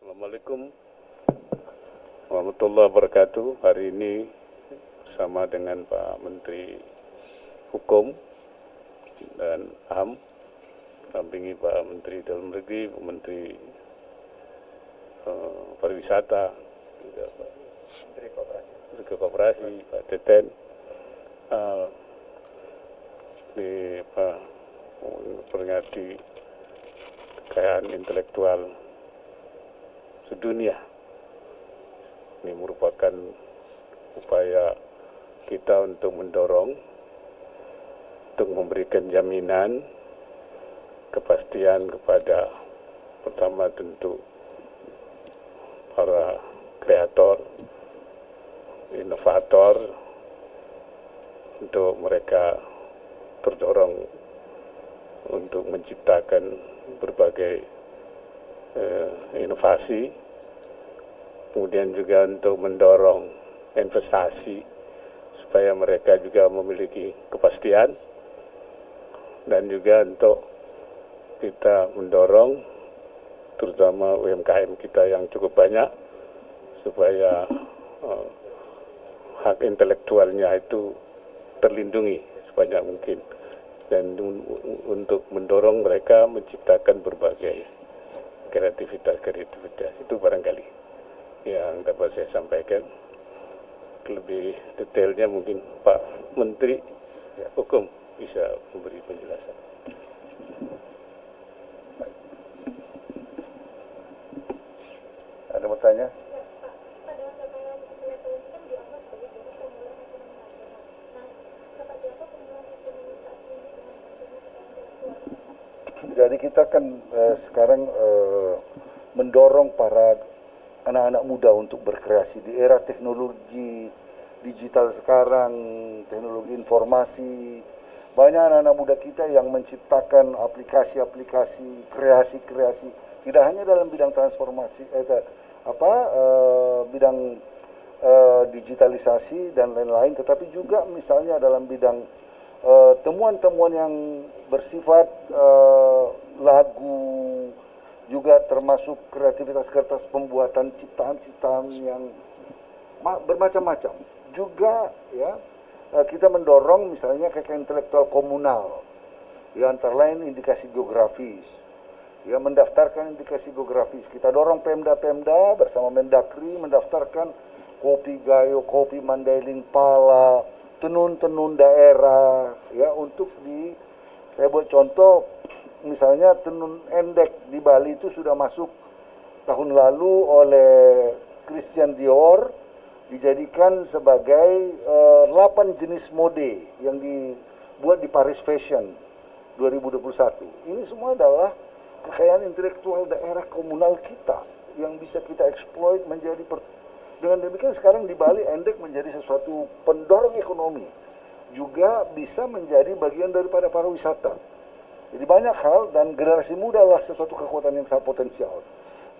Assalamualaikum warahmatullahi wabarakatuh. Hari ini bersama dengan Pak Menteri Hukum dan HAM, dampingi Pak Menteri Dalam Negeri, Pak Menteri Pariwisata, juga Pak Menteri Koperasi, Pak Teten, di peringati kekayaan intelektual sedunia. Ini merupakan upaya kita untuk mendorong, untuk memberikan jaminan, kepastian kepada pertama tentu para kreator, inovator, untuk mereka terdorong untuk menciptakan berbagai inovasi, kemudian juga untuk mendorong investasi supaya mereka juga memiliki kepastian, dan juga untuk kita mendorong terutama UMKM kita yang cukup banyak supaya hak intelektualnya itu terlindungi sebanyak mungkin, dan untuk mendorong mereka menciptakan berbagai kreativitas itu barangkali yang dapat saya sampaikan. Lebih detailnya mungkin Pak Menteri Hukum bisa memberi penjelasan. Ada mau tanya? Jadi kita kan sekarang mendorong para anak-anak muda untuk berkreasi di era teknologi digital sekarang, teknologi informasi. Banyak anak-anak muda kita yang menciptakan aplikasi-aplikasi, kreasi-kreasi, tidak hanya dalam bidang transformasi, bidang digitalisasi dan lain-lain, tetapi juga misalnya dalam bidang temuan-temuan yang bersifat lagu, juga termasuk kreativitas kertas pembuatan ciptaan-ciptaan yang bermacam-macam. Juga ya kita mendorong misalnya kekayaan intelektual komunal, ya antara lain indikasi geografis, ya mendaftarkan indikasi geografis. Kita dorong Pemda-Pemda bersama Mendagri mendaftarkan kopi Gayo, kopi Mandailing Pala, tenun-tenun daerah, ya untuk saya buat contoh, misalnya tenun endek di Bali itu sudah masuk tahun lalu oleh Christian Dior, dijadikan sebagai 8 jenis mode yang dibuat di Paris Fashion 2021. Ini semua adalah kekayaan intelektual daerah komunal kita yang bisa kita eksploit menjadi dengan demikian sekarang di Bali endek menjadi sesuatu pendorong ekonomi, juga bisa menjadi bagian daripada pariwisata. Jadi banyak hal, dan generasi muda adalah sesuatu kekuatan yang sangat potensial.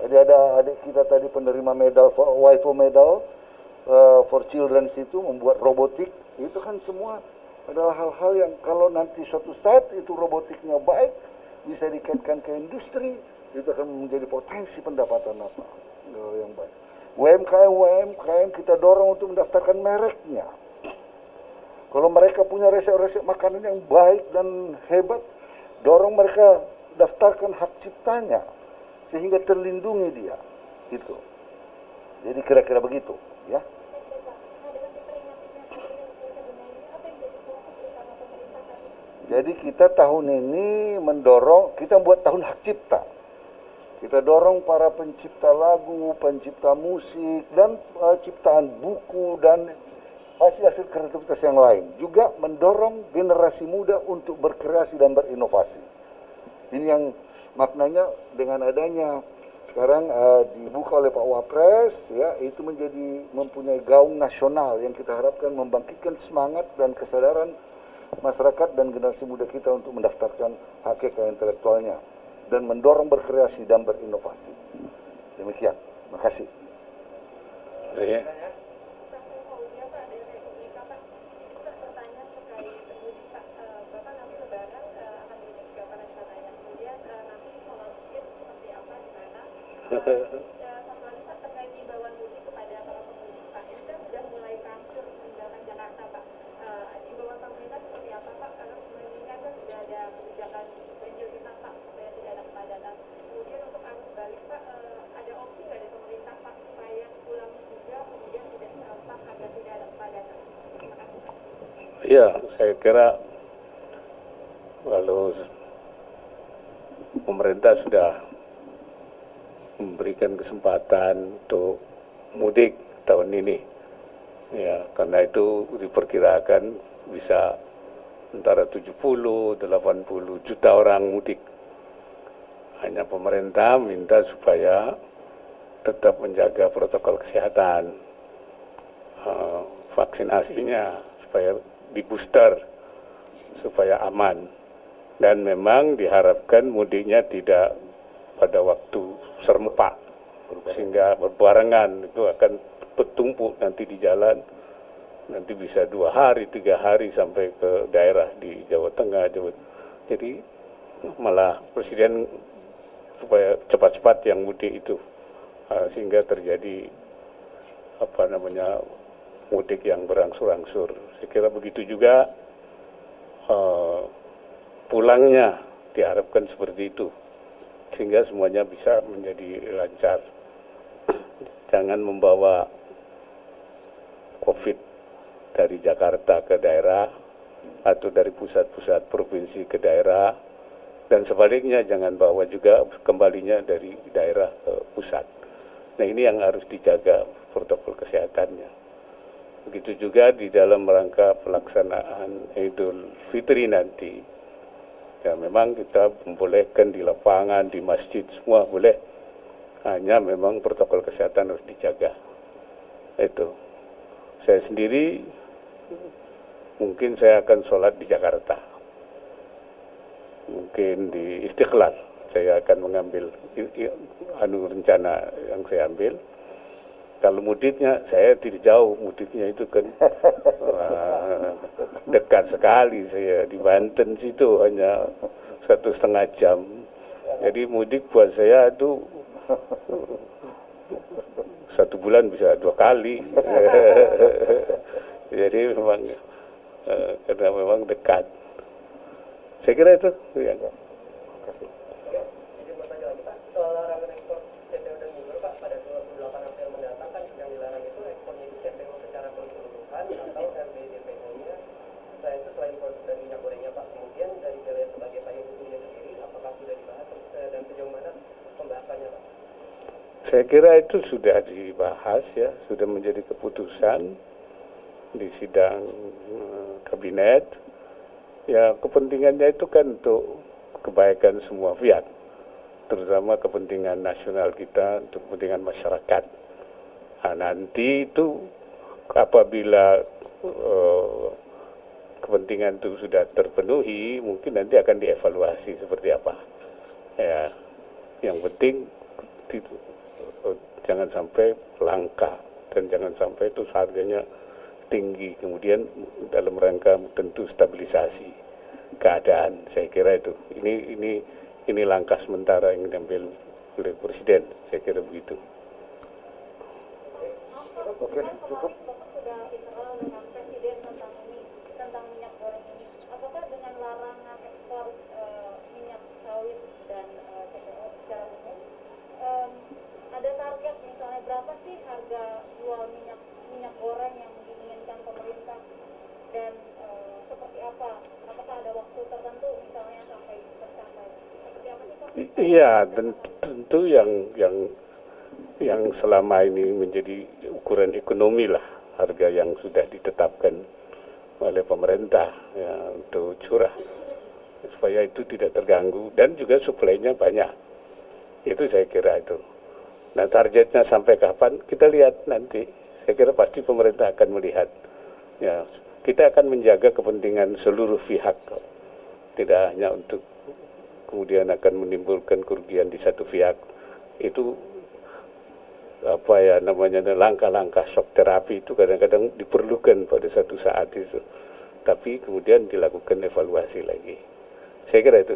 Tadi ada adik kita tadi penerima medal, WIPO medal for children itu membuat robotik. Itu kan semua adalah hal-hal yang kalau nanti suatu saat itu robotiknya baik, bisa dikaitkan ke industri, itu akan menjadi potensi pendapatan yang baik. UMKM kita dorong untuk mendaftarkan mereknya. Kalau mereka punya resep-resep makanan yang baik dan hebat, dorong mereka daftarkan hak ciptanya sehingga terlindungi dia. Gitu. Jadi kira-kira begitu, ya. Jadi kita tahun ini mendorong, kita buat tahun hak cipta. Kita dorong para pencipta lagu, pencipta musik, dan ciptaan buku, dan hasil-hasil kreativitas yang lain. Juga mendorong generasi muda untuk berkreasi dan berinovasi. Ini yang maknanya dengan adanya sekarang dibuka oleh Pak Wapres, ya, itu mempunyai gaung nasional yang kita harapkan membangkitkan semangat dan kesadaran masyarakat dan generasi muda kita untuk mendaftarkan hak kekayaan intelektualnya dan mendorong berkreasi dan berinovasi. Demikian. Terima kasih. Ya. Ya, saya kira kalau pemerintah sudah memberikan kesempatan untuk mudik tahun ini, ya karena itu diperkirakan bisa antara 70-80 juta orang mudik. Hanya pemerintah minta supaya tetap menjaga protokol kesehatan, vaksinasinya supaya di booster supaya aman, dan memang diharapkan mudiknya tidak pada waktu serempak sehingga berbarengan, itu akan bertumpuk nanti di jalan, nanti bisa 2 hari 3 hari sampai ke daerah di Jawa Tengah, jadi malah Presiden supaya cepat-cepat yang mudik itu, sehingga terjadi mudik yang berangsur-angsur. Saya kira begitu juga pulangnya diharapkan seperti itu, sehingga semuanya bisa menjadi lancar. Jangan membawa COVID dari Jakarta ke daerah atau dari pusat-pusat provinsi ke daerah, dan sebaliknya jangan bawa juga kembalinya dari daerah ke pusat. Nah, ini yang harus dijaga protokol kesehatannya. Begitu juga di dalam rangka pelaksanaan Idul Fitri nanti, ya memang kita membolehkan di lapangan, di masjid, semua boleh, hanya memang protokol kesehatan harus dijaga. Itu. Saya sendiri mungkin saya akan sholat di Jakarta, mungkin di Istiqlal saya akan mengambil rencana yang saya ambil. Kalau mudiknya, saya tidak jauh, mudiknya itu kan dekat sekali, saya di Banten situ hanya 1,5 jam. Jadi mudik buat saya itu 1 bulan bisa 2 kali. Jadi memang karena memang dekat. Saya kira itu. Ya. Saya kira itu sudah dibahas, ya, sudah menjadi keputusan di sidang kabinet. Ya, kepentingannya itu kan untuk kebaikan semua pihak, terutama kepentingan nasional kita, untuk kepentingan masyarakat. Nah, nanti itu apabila kepentingan itu sudah terpenuhi, mungkin nanti akan dievaluasi seperti apa. Ya, yang penting jangan sampai langka dan jangan sampai itu harganya tinggi, kemudian dalam rangka tentu stabilisasi keadaan. Saya kira itu ini langkah sementara yang diambil oleh Presiden, saya kira begitu. Oke, cukup. Sudah internal dengan Presiden tentang minyak goreng ini. Apakah dengan larangan ekspor minyak sawit dan CPO secara umum, ada target misalnya berapa sih harga jual minyak goreng yang diinginkan pemerintah, dan seperti apa? Apakah ada waktu tertentu misalnya sampai tercapai? Seperti apa sih Pak? Iya, tentu yang selama ini menjadi ukuran ekonomi lah, harga yang sudah ditetapkan oleh pemerintah, ya, untuk curah, supaya itu tidak terganggu dan juga suplainya banyak. Itu saya kira itu. Nah, targetnya sampai kapan kita lihat nanti. Saya kira pasti pemerintah akan melihat. Ya, kita akan menjaga kepentingan seluruh pihak, tidak hanya untuk kemudian akan menimbulkan kerugian di satu pihak. Itu langkah-langkah shock terapi itu kadang-kadang diperlukan pada satu saat itu, tapi kemudian dilakukan evaluasi lagi. Saya kira itu.